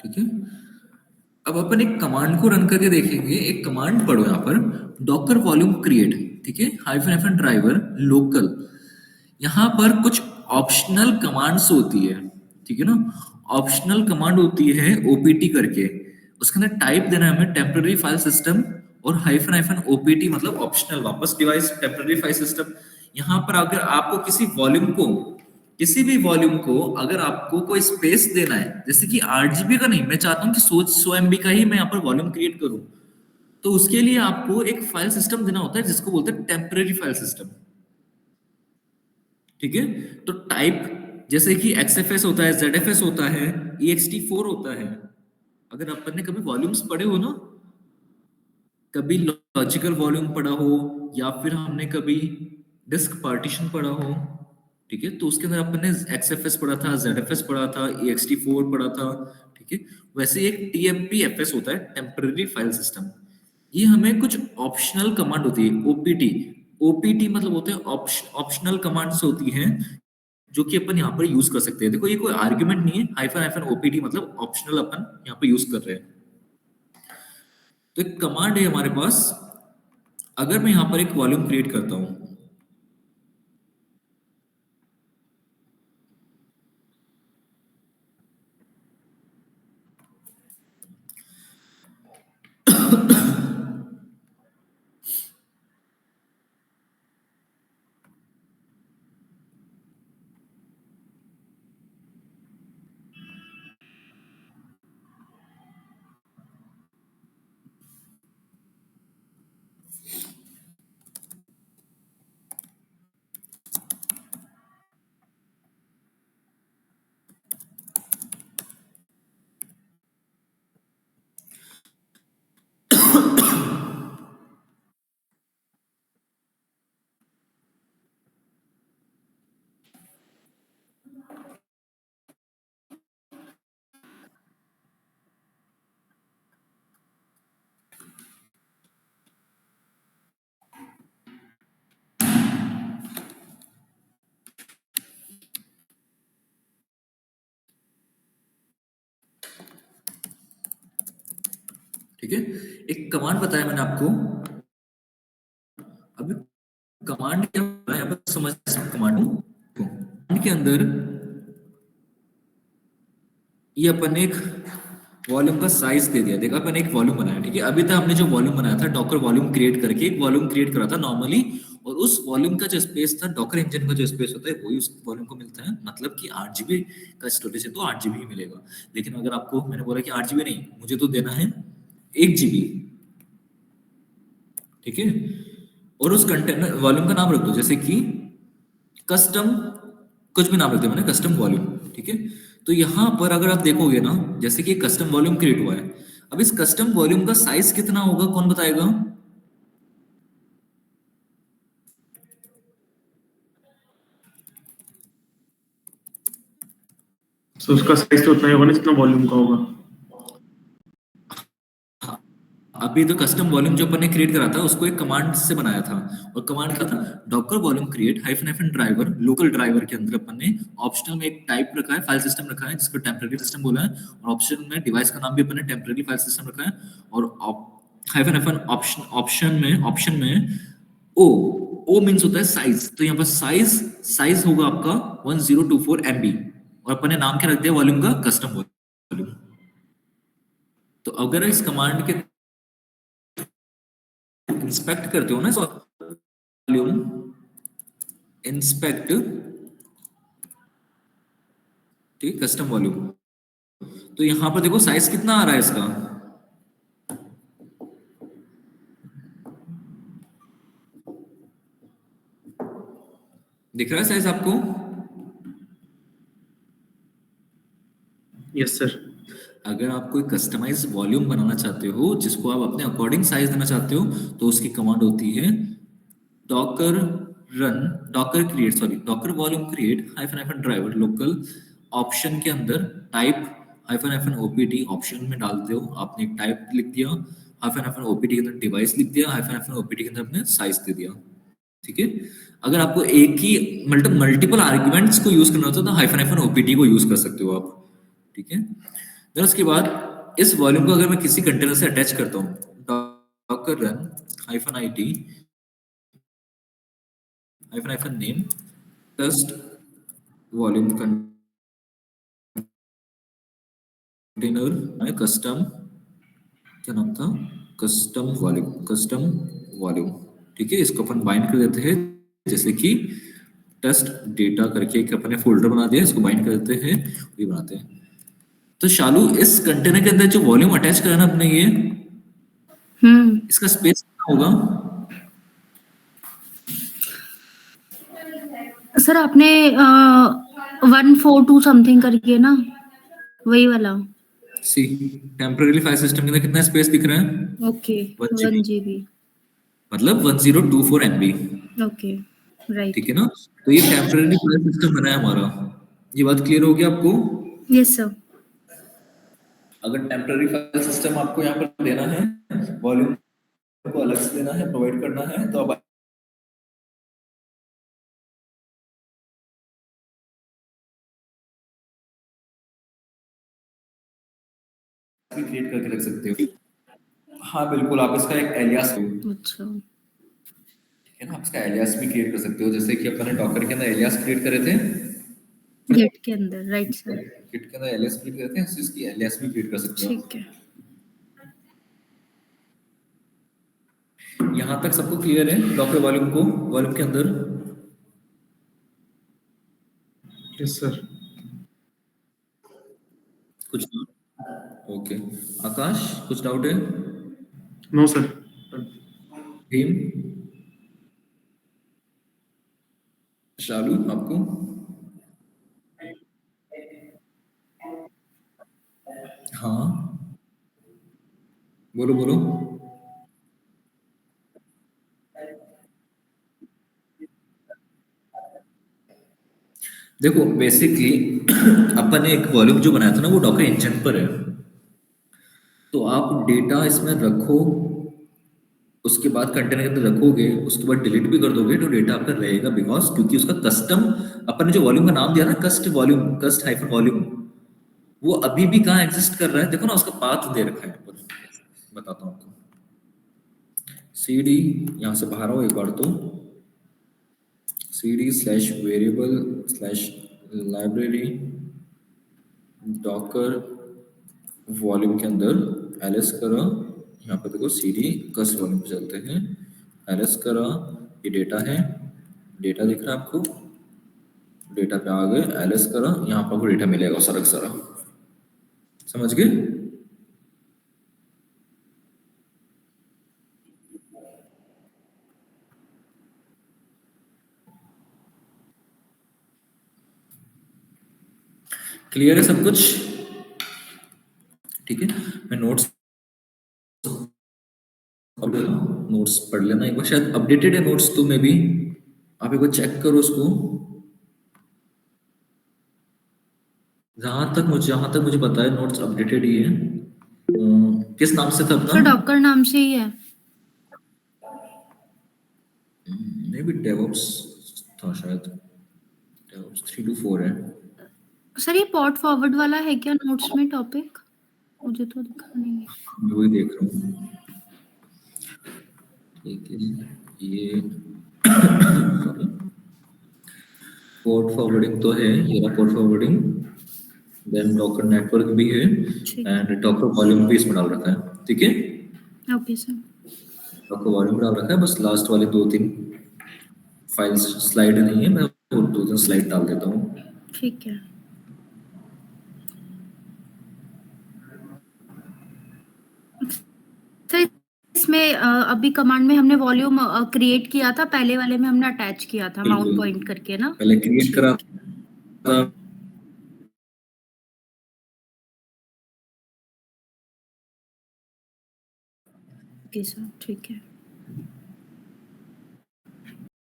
ठीक है, अब अपन एक कमांड को रन करके देखेंगे। एक कमांड पढ़ो यहाँ पर, डॉकर वॉल्यूम क्रिएट, ठीक है, हाइफन हाइफन ड्राइवर लोकल। यहाँ पर कुछ ऑप्शनल कमांड्स होती है, ठीक है ना। ऑप्शनल कमांड होती है ओपीटी करके, उसके अंदर टाइप देना है हमें टेम्पररी फाइल सिस्टम और हाइफन हाइफन ओपीटी, मतलब ऑप्शनल वापस डिवाइस टेम्पररी फाइल सिस्टम। यहाँ पर अगर आपको किसी भी वॉल्यूम को अगर आपको कोई स्पेस देना है, जैसे कि 8 GB का नहीं, मैं चाहता हूँ कि 100 MB का ही मैं यहाँ पर वॉल्यूम क्रिएट करूँ, तो उसके लिए आपको एक फाइल सिस्टम देना होता है जिसको बोलते हैं टेम्पररी फाइल सिस्टम। ठीक है, तो टाइप जैसे कि XFS होता है, ZFS होता है, ext4 होता है। अगर अपन ने कभी वॉल्यूम्स पढ़े हो ना, कभी लॉजिकल वॉल्यूम पढ़ा हो या फिर हमने कभी डिस्क पार्टीशन पढ़ा हो, ठीक है। तो उसके अंदर अपन ने XFS पढ़ा था, ZFS पढ़ा था, ext4 पढ़ा था, ठीक है। वैसे एक TMPFS होता है, टेम्पररी फाइल सिस्टम। ये हमें कुछ ऑप्शनल कमांड होती है, OPT। OPT मतलब होते हैं ऑप्शनल कमांड्स होती हैं जो कि अपन यहाँ पर यूज कर सकते हैं। देखो ये कोई आर्ग्यूमेंट नहीं है, हाइफन OPT मतलब ऑप्शनल अपन यहाँ पर यूज कर रहे हैं। तो एक कमांड है हमारे पास, अगर मैं यहाँ पर एक वॉल्यूम क्रिएट करता हूँ, ठीक है। एक कमांड बताया मैंने आपको, अब कमांड क्या होता है, अब समझ कमांड के अंदर ये अपन एक वॉल्यूम का साइज दे दिया। देखा अपन एक वॉल्यूम बनाया, ठीक है। अभी तक हमने जो वॉल्यूम बनाया था, डॉकर वॉल्यूम क्रिएट करके एक वॉल्यूम क्रिएट करा था नॉर्मली, और उस वॉल्यूम का जो स्पेस था, डॉकर इंजन का जो स्पेस होता है, वही उस वॉल्यूम को मिलता है। मतलब कि 8 GB का स्टोरेज है तो 8 GB ही मिलेगा। लेकिन अगर आपको मैंने बोला कि 8 GB नहीं, मुझे तो देना है 1 GB, ठीक है। और उस कंटेनर वॉल्यूम का नाम रख दो, जैसे कि कस्टम, कुछ भी नाम रख दिया मैंने, कस्टम वॉल्यूम, ठीक है। तो यहां पर अगर आप देखोगे ना, जैसे कि कस्टम वॉल्यूम क्रिएट हुआ है, अब इस कस्टम वॉल्यूम का साइज कितना होगा, कौन बताएगा? तो उसका साइज तो उतना ही होगा ना जितना वॉल्यूम का होगा। अभी तो कस्टम वॉल्यूम जो अपन ने क्रिएट करा था उसको एक कमांड से बनाया था, और कमांड क्या था, Docker volume create hyphen driver, local driver के अंदर अपन ने ऑप्शनल में एक टाइप रखा है, फाइल सिस्टम रखा है जिसको टेम्पररी सिस्टम बोला है, और ऑप्शन में डिवाइस का नाम भी अपन ने टेम्पररी फाइल सिस्टम रखा है, और हाइफन ऑप्शन में ओ मींस होता है साइज। तो यहाँ पर साइज होगा आपका 1024 MB, और अपन ने नाम क्या रख दिया वॉल्यूम का, कस्टम वॉल्यूम। तो अगर इस कमांड के इंस्पेक्ट करते हो ना, वॉल्यूम इंस्पेक्ट, ठीक, कस्टम वॉल्यूम, तो यहां पर देखो साइज कितना आ रहा है इसका, दिख रहा है साइज आपको? Yes sir. अगर आप कोई कस्टमाइज वॉल्यूम बनाना चाहते हो जिसको आप अपने अकॉर्डिंग साइज देना चाहते हो, तो उसकी कमांड होती है Docker volume create hyphen driver local, option के अंदर टाइप हाइफन OPT, ऑप्शन में डालते हो आपने एक टाइप लिख दिया, हाइफन OPT के अंदर डिवाइस लिख दिया, हाइफन OPT के अंदर आपने साइज दे दिया, ठीक है। अगर आपको एक ही मल्टीपल आर्ग्यूमेंट्स को यूज करना होता है तो हाइफन OPT को यूज कर सकते हो आप, ठीक है। फिर उसके बाद इस वॉल्यूम को अगर मैं किसी कंटेनर से अटैच करता हूँ, docker run -it -name test volume container custom, क्या नाम था, कस्टम वॉल्यूम, ठीक है। इसको अपन बाइंड कर देते हैं, जैसे कि टेस्ट डेटा करके एक अपने फोल्डर बना दिया, इसको बाइंड कर देते हैं, ये बनाते हैं। तो शालू इस कंटेनर के अंदर जो वॉल्यूम अटैच करा ना अपने, ये इसका स्पेस कितना होगा? सर आपने 142 समथिंग करके ना, वही वाला। सी टेम्पररी फाइल सिस्टम के अंदर कितना स्पेस दिख रहा है? ओके 1 GB, मतलब 1024 MB। ओके। राइट। ठीक है ना? तो ये टेम्पररी फाइल सिस्टम बना है हमारा। ये बात क्लियर होगी आपको? Yes sir. अगर टेम्पररी फाइल सिस्टम आपको यहाँ पर देना है, वॉल्यूम को अलग से देना है, प्रोवाइड करना है, तो आप भी क्रिएट करके रख सकते हो। हाँ बिल्कुल, आप इसका एक एलियास, अच्छा। ठीक है ना, आप इसका एलियास भी क्रिएट कर सकते हो, जैसे कि अपने डॉकर के अंदर एलियास क्रिएट करे थे, गेट के अंदर, राइट सर। गिट के अंदर एलियास क्रिएट करते हैं, इसकी एलियास भी क्रिएट कर सकते हो। ठीक है। यहाँ तक सबको क्लियर है डॉकर वॉल्यूम को, वॉल्यूम के अंदर? Yes sir. कुछ ओके। आकाश, कुछ डाउट है? No sir. भीम, शालू, आपको? हाँ बोलो बोलो। देखो बेसिकली अपन ने एक वॉल्यूम जो बनाया था ना, वो डॉकर इंजन पर है। तो आप डेटा इसमें रखो, उसके बाद कंटेनर के अंदर रखोगे, उसके बाद डिलीट भी कर दोगे तो डेटा आपका रहेगा, बिकॉज क्योंकि उसका कस्टम, अपन ने जो वॉल्यूम का नाम दिया ना, कस्ट वॉल्यूम, कस्ट हाइफन वॉल्यूम, वो अभी भी कहाँ एग्जिस्ट कर रहा है, देखो ना, उसका पाथ दे रखा है ऊपर। बताता हूँ आपको। cd, यहाँ से बाहर आओ एक बार तो, cd slash variable slash library Docker volume के अंदर ls करा, यहाँ पर देखो cd कस्ट वॉल्यूम पे चलते हैं, ls करा, ये डेटा है, डेटा दिख रहा है आपको, डेटा पे आ गए, ls करा, यहाँ पर आपको डेटा मिलेगा सारा का सारा। समझ गए? क्लियर है सब कुछ? ठीक है, मैं नोट्स, अब नोट्स पढ़ लेना एक बार, शायद अपडेटेड है नोट्स तो, मे भी आप एक बार चेक करो उसको। जहां तक मुझे पता है नोट्स अपडेटेड ही है। किस नाम से था सर अपना? डॉक्टर नाम से ही है। मे बी डेवऑप्स था शायद, डेवऑप्स 3 to 4 है। सर ये पॉट फॉरवर्ड वाला है क्या नोट्स में टॉपिक? मुझे तो दिखा नहीं है। मैं वही देख रहा हूँ। ठीक है, ये पोर्ट फॉरवर्डिंग तो है, ये रहा port forwarding, then docker network भी है, ठीक। एंड डॉकर वॉल्यूम भी इसमें डाल रखा है। ठीक है, ओके सर। डॉकर वॉल्यूम डाल रखा है, बस लास्ट वाले 2-3 फाइल्स स्लाइड नहीं है, मैं वो 2-3 स्लाइड डाल देता हूँ। ठीक है सर। इसमें अभी कमांड में हमने वॉल्यूम क्रिएट किया था, पहले वाले में हमने अटैच किया था माउस बिल्कुल, पॉइंट करके ना। पहले क्रिएट करा था, ओके सर, ठीक है।